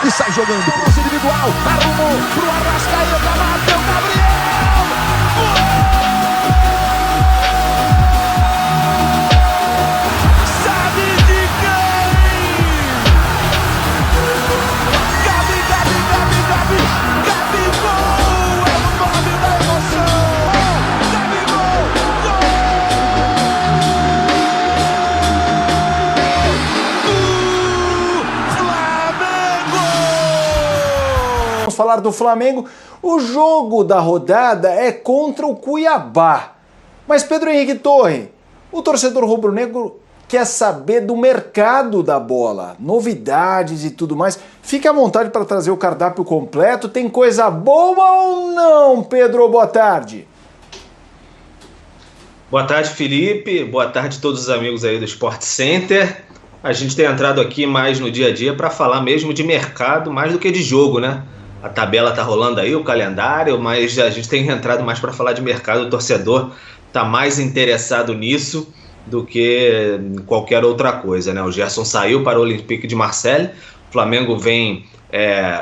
e sai jogando. Lance individual, arrumou pro Arrascaeta, bateu Gabriel! Sabe de quem? Gabigol! É o nome da emoção! Gabigol! Vamos falar do Flamengo. O jogo da rodada é contra o Cuiabá. Mas Pedro Henrique Torre, o torcedor rubro-negro quer saber do mercado da bola, novidades e tudo mais. Fique à vontade para trazer o cardápio completo. Tem coisa boa ou não, Pedro? Boa tarde. Boa tarde, Felipe. Boa tarde a todos os amigos aí do Sport Center. A gente tem entrado aqui mais no dia a dia para falar mesmo de mercado, mais do que de jogo, né? A tabela tá rolando aí, o calendário, mas a gente tem entrado mais para falar de mercado. O torcedor tá mais interessado nisso do que em qualquer outra coisa, né? O Gerson saiu para o Olympique de Marseille, o Flamengo vem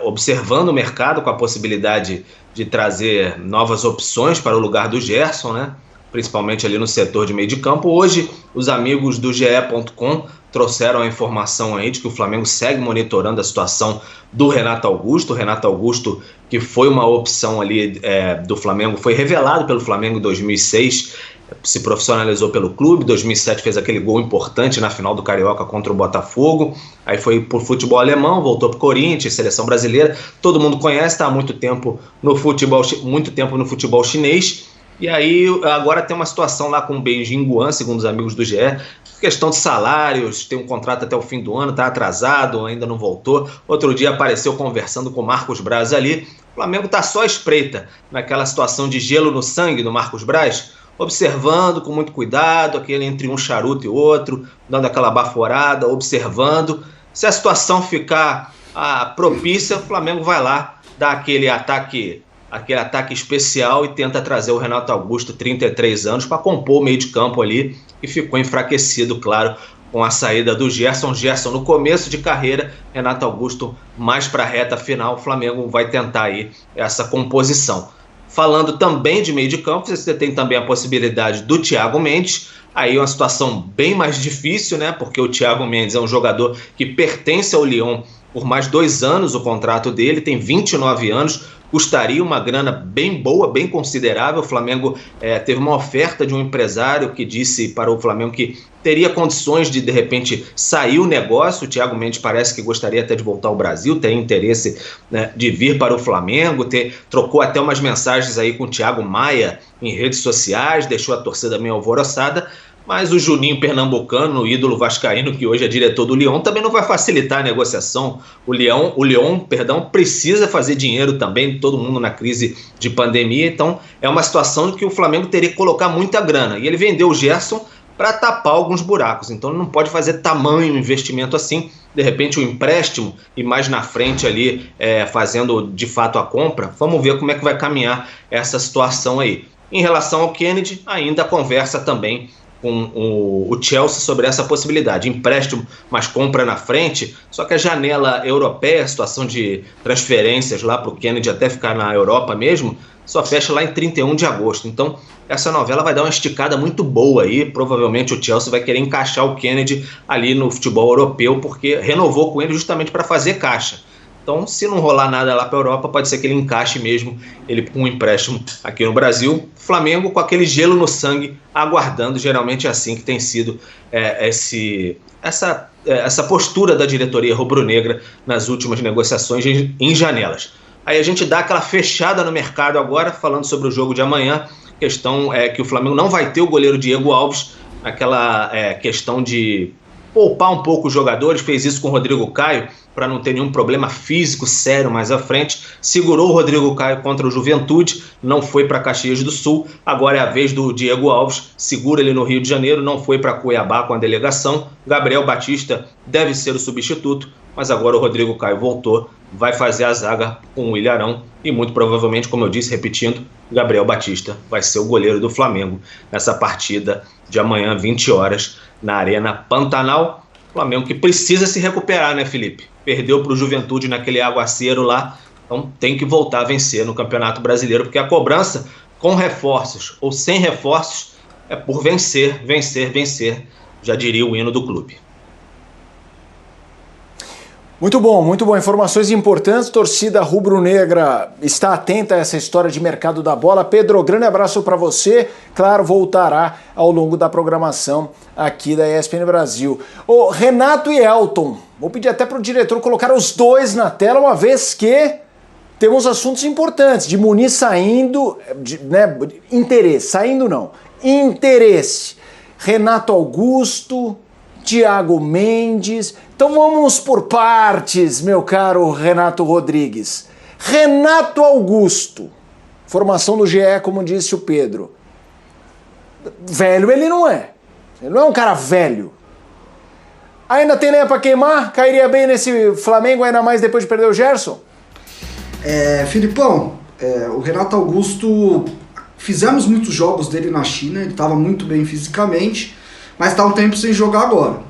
observando o mercado com a possibilidade de trazer novas opções para o lugar do Gerson, né? Principalmente ali no setor de meio de campo. Hoje, os amigos do GE.com trouxeram a informação aí de que o Flamengo segue monitorando a situação do Renato Augusto. O Renato Augusto, que foi uma opção ali do Flamengo, foi revelado pelo Flamengo em 2006, se profissionalizou pelo clube, em 2007 fez aquele gol importante na final do Carioca contra o Botafogo, aí foi pro futebol alemão, voltou pro Corinthians, seleção brasileira, todo mundo conhece, está há muito tempo no futebol chinês. E aí agora tem uma situação lá com o Beijing Guan, segundo os amigos do GE, questão de salários, tem um contrato até o fim do ano, está atrasado, ainda não voltou. Outro dia apareceu conversando com o Marcos Braz ali. O Flamengo está só à espreita naquela situação de gelo no sangue do Marcos Braz, observando com muito cuidado, aquele entre um charuto e outro, dando aquela baforada, observando. Se a situação ficar propícia, o Flamengo vai lá dar aquele ataque especial e tenta trazer o Renato Augusto, 33 anos, para compor o meio de campo ali, e ficou enfraquecido, claro, com a saída do Gerson. Gerson no começo de carreira, Renato Augusto mais para a reta final. O Flamengo vai tentar aí essa composição. Falando também de meio de campo, você tem também a possibilidade do Thiago Mendes. Aí uma situação bem mais difícil, né? Porque o Thiago Mendes é um jogador que pertence ao Lyon por mais 2 anos, o contrato dele, tem 29 anos, custaria uma grana bem boa, bem considerável. O Flamengo teve uma oferta de um empresário que disse para o Flamengo que teria condições de repente, sair o negócio. O Thiago Mendes parece que gostaria até de voltar ao Brasil, tem interesse, né, de vir para o Flamengo, trocou até umas mensagens aí com o Thiago Maia em redes sociais, deixou a torcida meio alvoroçada. Mas o Juninho Pernambucano, o ídolo vascaíno, que hoje é diretor do Lyon, também não vai facilitar a negociação. O Lyon, precisa fazer dinheiro também, todo mundo na crise de pandemia. Então é uma situação em que o Flamengo teria que colocar muita grana. E ele vendeu o Gerson para tapar alguns buracos. Então não pode fazer tamanho investimento assim. De repente o empréstimo e mais na frente ali fazendo de fato a compra. Vamos ver como é que vai caminhar essa situação aí. Em relação ao Kennedy, ainda conversa também com o Chelsea sobre essa possibilidade, empréstimo, mas compra na frente. Só que a janela europeia, a situação de transferências lá para o Kennedy até ficar na Europa mesmo, só fecha lá em 31 de agosto. Então essa novela vai dar uma esticada muito boa aí. Provavelmente o Chelsea vai querer encaixar o Kennedy ali no futebol europeu, porque renovou com ele justamente para fazer caixa. Então, se não rolar nada lá para a Europa, pode ser que ele encaixe mesmo ele com um empréstimo aqui no Brasil. Flamengo com aquele gelo no sangue, aguardando. Geralmente é assim que tem sido essa postura da diretoria rubro-negra nas últimas negociações em janelas. Aí a gente dá aquela fechada no mercado agora, falando sobre o jogo de amanhã. Questão é que o Flamengo não vai ter o goleiro Diego Alves, aquela questão de poupar um pouco os jogadores, fez isso com o Rodrigo Caio, para não ter nenhum problema físico sério mais à frente, segurou o Rodrigo Caio contra o Juventude, não foi para Caxias do Sul, agora é a vez do Diego Alves, segura ele no Rio de Janeiro, não foi para Cuiabá com a delegação. Gabriel Batista deve ser o substituto, mas agora o Rodrigo Caio voltou, vai fazer a zaga com o Ilharão e muito provavelmente, como eu disse, repetindo, Gabriel Batista vai ser o goleiro do Flamengo nessa partida de amanhã, 20 horas, na Arena Pantanal. Flamengo que precisa se recuperar, né, Felipe? perdeu para o Juventude naquele aguaceiro lá, então tem que voltar a vencer no Campeonato Brasileiro, porque a cobrança, com reforços ou sem reforços, é por vencer, vencer, vencer, já diria o hino do clube. Muito bom, muito bom. Informações importantes. Torcida rubro-negra está atenta a essa história de mercado da bola. Pedro, grande abraço para você. Claro, voltará ao longo da programação aqui da ESPN Brasil. Ô, Renato e Elton, vou pedir até para o diretor colocar os dois na tela, uma vez que temos assuntos importantes. De Muniz saindo, interesse, saindo não, interesse. Renato Augusto, Thiago Mendes. Então vamos por partes, meu caro Renato Rodrigues. Renato Augusto, formação do GE, como disse o Pedro. Velho ele não é. Ele não é um cara velho. Ainda tem lenha pra queimar? Cairia bem nesse Flamengo, ainda mais depois de perder o Gerson? Filipão, o Renato Augusto, fizemos muitos jogos dele na China, ele estava muito bem fisicamente, mas está um tempo sem jogar agora.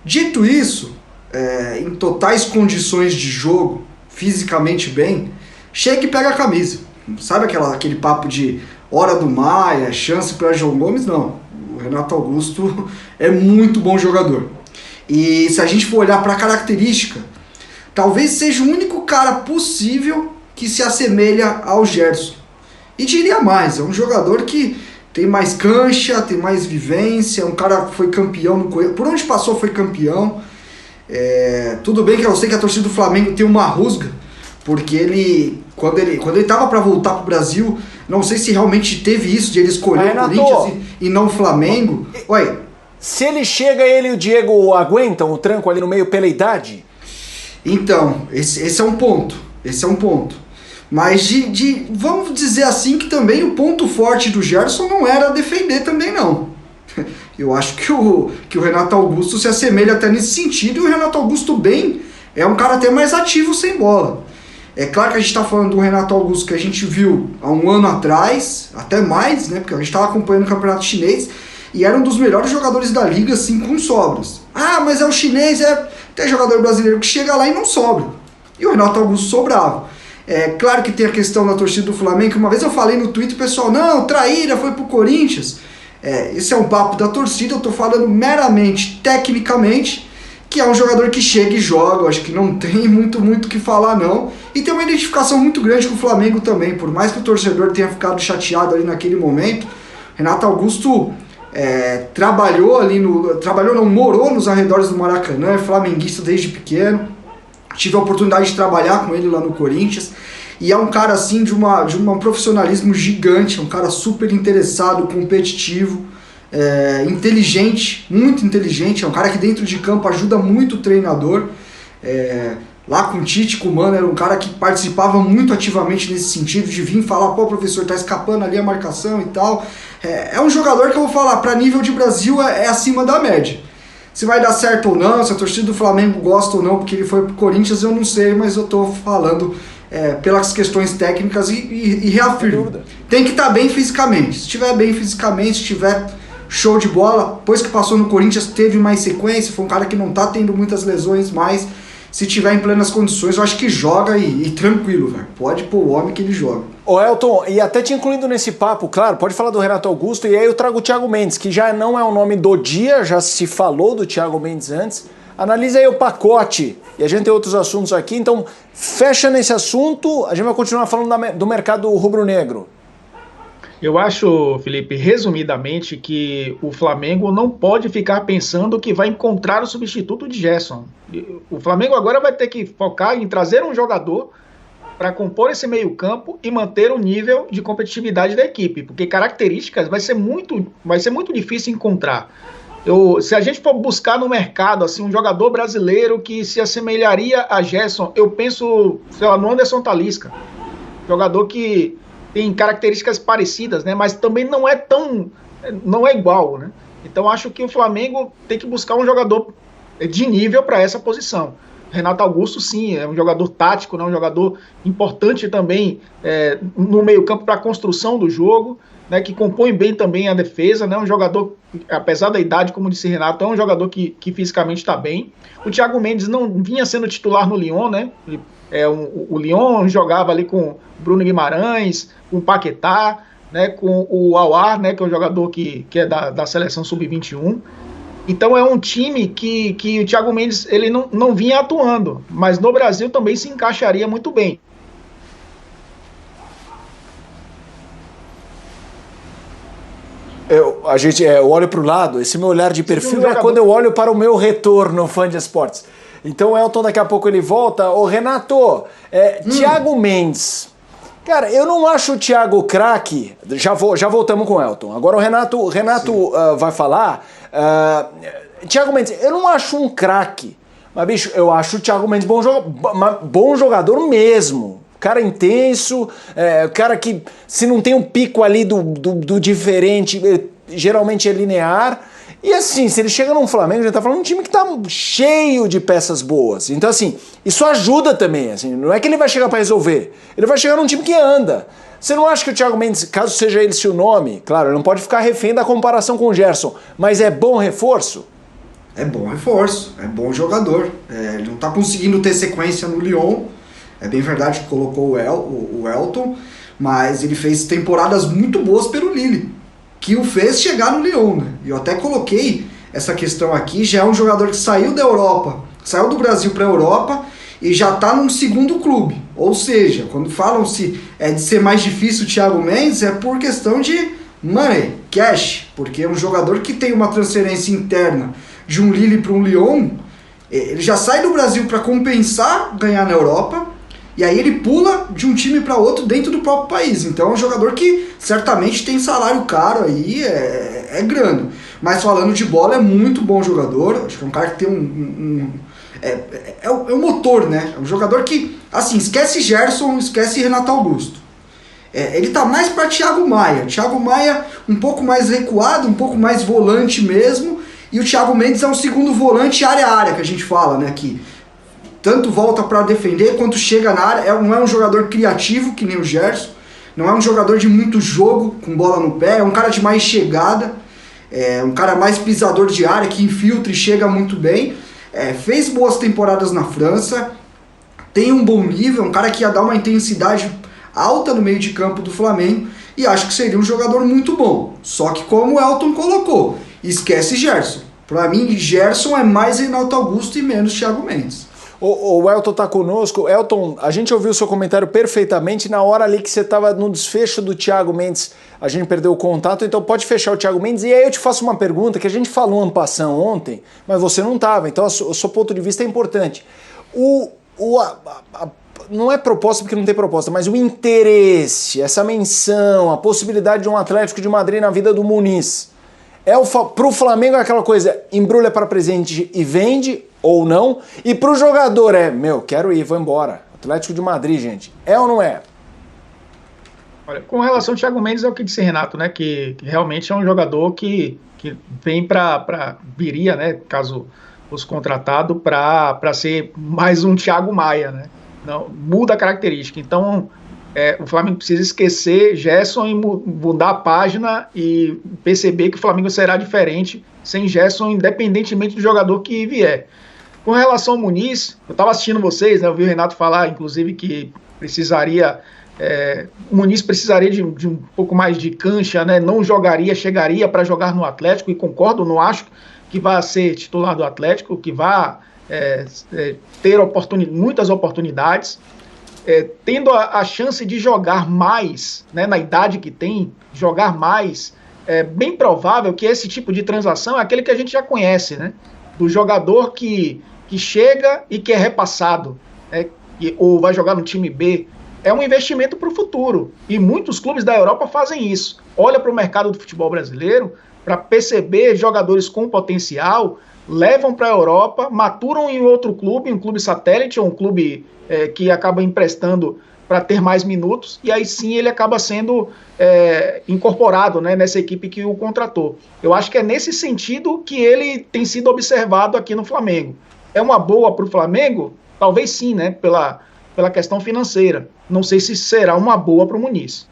Dito isso, em totais condições de jogo, fisicamente bem, chega e pega a camisa. Sabe aquele papo de hora do Maia, chance para João Gomes? Não. O Renato Augusto é muito bom jogador. E se a gente for olhar para a característica, talvez seja o único cara possível que se assemelha ao Gerson. E diria mais, é um jogador que tem mais cancha, tem mais vivência, um cara que foi campeão no Corinthians, por onde passou foi campeão. Tudo bem que eu sei que a torcida do Flamengo tem uma rusga, porque ele quando ele estava para voltar para o Brasil, não sei se realmente teve isso de ele escolher o Corinthians e não o Flamengo. Oi. Se ele chega, ele e o Diego aguentam o tranco ali no meio pela idade? Então, esse é um ponto. Esse é um ponto. Mas vamos dizer assim que também o ponto forte do Gerson não era defender também não. Eu acho que o Renato Augusto se assemelha até nesse sentido, e o Renato Augusto bem é um cara até mais ativo sem bola. É claro que a gente está falando do Renato Augusto que a gente viu há um ano atrás, até mais, né? Porque a gente estava acompanhando o campeonato chinês e era um dos melhores jogadores da liga, assim, com sobras. Ah, mas é o chinês, tem jogador brasileiro que chega lá e não sobra. E o Renato Augusto sobrava. É claro que tem a questão da torcida do Flamengo, que uma vez eu falei no Twitter, o pessoal, não, traíra, foi pro Corinthians. Esse é um papo da torcida, eu tô falando meramente, tecnicamente, que é um jogador que chega e joga, eu acho que não tem muito o que falar não. E tem uma identificação muito grande com o Flamengo também, por mais que o torcedor tenha ficado chateado ali naquele momento, Renato Augusto morou nos arredores do Maracanã, é flamenguista desde pequeno. Tive a oportunidade de trabalhar com ele lá no Corinthians. E é um cara assim de um profissionalismo gigante, um cara super interessado, competitivo, inteligente, muito inteligente. É um cara que dentro de campo ajuda muito o treinador. Lá com o Tite, com o Mano, era um cara que participava muito ativamente nesse sentido, de vir falar, pô, professor, tá escapando ali a marcação e tal. É um jogador que eu vou falar, para nível de Brasil é acima da média. Se vai dar certo ou não, se a torcida do Flamengo gosta ou não, porque ele foi pro Corinthians, eu não sei, mas eu tô falando pelas questões técnicas e reafirmo. Tem que estar bem fisicamente. Se estiver bem fisicamente, se estiver show de bola, depois que passou no Corinthians, teve mais sequência, foi um cara que não tá tendo muitas lesões mais. Se tiver em plenas condições, eu acho que joga e tranquilo, velho. Pode pôr o homem que ele joga. Ô Elton, e até te incluindo nesse papo, claro, pode falar do Renato Augusto, e aí eu trago o Thiago Mendes, que já não é o nome do dia, já se falou do Thiago Mendes antes. Analisa aí o pacote, e a gente tem outros assuntos aqui, então fecha nesse assunto, a gente vai continuar falando do mercado rubro-negro. Eu acho, Felipe, resumidamente, que o Flamengo não pode ficar pensando que vai encontrar o substituto de Gerson. O Flamengo agora vai ter que focar em trazer um jogador para compor esse meio-campo e manter o nível de competitividade da equipe, porque características vai ser muito difícil encontrar. Se a gente for buscar no mercado assim, um jogador brasileiro que se assemelharia a Gerson, eu penso, sei lá, no Anderson Talisca, jogador que tem características parecidas, né, mas também não é igual, né? Então acho que o Flamengo tem que buscar um jogador de nível para essa posição. Renato Augusto, sim, é um jogador tático, né, um jogador importante também no meio-campo para a construção do jogo, né, que compõe bem também a defesa, né, um jogador, apesar da idade, como disse Renato, é um jogador que fisicamente está bem. O Thiago Mendes não vinha sendo titular no Lyon, né? O Lyon jogava ali com Bruno Guimarães, com o Paquetá, né, com o Aouar, né, que é um jogador que é da seleção sub-21. Então é um time que o Thiago Mendes ele não vinha atuando, mas no Brasil também se encaixaria muito bem. Eu olho para o lado, esse meu olhar de perfil é quando eu olho para o meu retorno fã de esportes. Então o Elton daqui a pouco ele volta. Ô Renato, Thiago Mendes. Cara, eu não acho o Thiago craque. Já voltamos com o Elton. Agora o Renato vai falar. Thiago Mendes, eu não acho um craque. Mas, bicho, eu acho o Thiago Mendes bom jogador mesmo. Cara intenso, cara que se não tem um pico ali do diferente, geralmente é linear. E assim, se ele chega num Flamengo, a gente tá falando de um time que tá cheio de peças boas. Então assim, isso ajuda também, assim, não é que ele vai chegar para resolver, ele vai chegar num time que anda. Você não acha que o Thiago Mendes, caso seja esse o nome, claro, ele não pode ficar refém da comparação com o Gerson, mas é bom reforço? É bom reforço, é bom jogador. Ele não tá conseguindo ter sequência no Lyon, é bem verdade que colocou o Elton, mas ele fez temporadas muito boas pelo Lille, que o fez chegar no Lyon, né? E eu até coloquei essa questão aqui, já é um jogador que saiu da Europa, saiu do Brasil para a Europa e já está num segundo clube. Ou seja, quando falam-se de ser mais difícil o Thiago Mendes, é por questão de money, cash, porque é um jogador que tem uma transferência interna de um Lille para um Lyon, ele já sai do Brasil para compensar ganhar na Europa, e aí ele pula de um time para outro dentro do próprio país. Então é um jogador que certamente tem salário caro aí, é grana. Mas falando de bola, é muito bom jogador. Acho que é um cara que tem é o motor, né? É um jogador que, assim, esquece Gerson, esquece Renato Augusto. Ele tá mais para Thiago Maia. Thiago Maia um pouco mais recuado, um pouco mais volante mesmo. E o Thiago Mendes é um segundo volante área a área, que a gente fala, né? Que tanto volta para defender quanto chega na área. Não é um jogador criativo que nem o Gerson, não é um jogador de muito jogo com bola no pé, é um cara de mais chegada, é um cara mais pisador de área, que infiltra e chega muito bem. Fez boas temporadas na França, tem um bom nível, um cara que ia dar uma intensidade alta no meio de campo do Flamengo, e acho que seria um jogador muito bom. Só que como o Elton colocou, esquece Gerson. Para mim, Gerson é mais Renato Augusto e menos Thiago Mendes. O Elton tá conosco. Elton, a gente ouviu o seu comentário perfeitamente na hora ali que você estava no desfecho do Thiago Mendes. A gente perdeu o contato, então pode fechar o Thiago Mendes. E aí eu te faço uma pergunta que a gente falou en passant ontem, mas você não estava, então o seu ponto de vista é importante. Não é proposta porque não tem proposta, mas o interesse, essa menção, a possibilidade de um Atlético de Madrid na vida do Muniz. Pro Flamengo é aquela coisa, embrulha para presente e vende, ou não, e pro jogador quero ir, vou embora. Atlético de Madrid, gente, é ou não é? Olha, com relação ao Thiago Mendes, é o que disse Renato, né, que realmente é um jogador que vem viria, né, caso fosse contratado, para ser mais um Thiago Maia, né, não, muda a característica, então o Flamengo precisa esquecer Gerson e mudar a página e perceber que o Flamengo será diferente sem Gerson, independentemente do jogador que vier. Com relação ao Muniz, eu estava assistindo vocês, né, eu vi o Renato falar, inclusive, que o Muniz precisaria de um pouco mais de cancha, né, não chegaria para jogar no Atlético, e concordo, não acho que vá ser titular do Atlético, que vá ter muitas oportunidades, tendo a chance de jogar mais, né, na idade que tem, jogar mais, é bem provável que esse tipo de transação é aquele que a gente já conhece, né, do jogador que chega e que é repassado, né, ou vai jogar no time B. É um investimento para o futuro, e muitos clubes da Europa fazem isso. Olha para o mercado do futebol brasileiro para perceber jogadores com potencial, levam para a Europa, maturam em outro clube, um clube satélite ou um clube que acaba emprestando para ter mais minutos, e aí sim ele acaba sendo incorporado, né, nessa equipe que o contratou. Eu acho que é nesse sentido que ele tem sido observado aqui no Flamengo. é uma boa para o Flamengo? Talvez sim, né? Pela questão financeira. Não sei se será uma boa para o Muniz.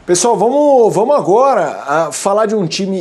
Pessoal, vamos agora falar de um time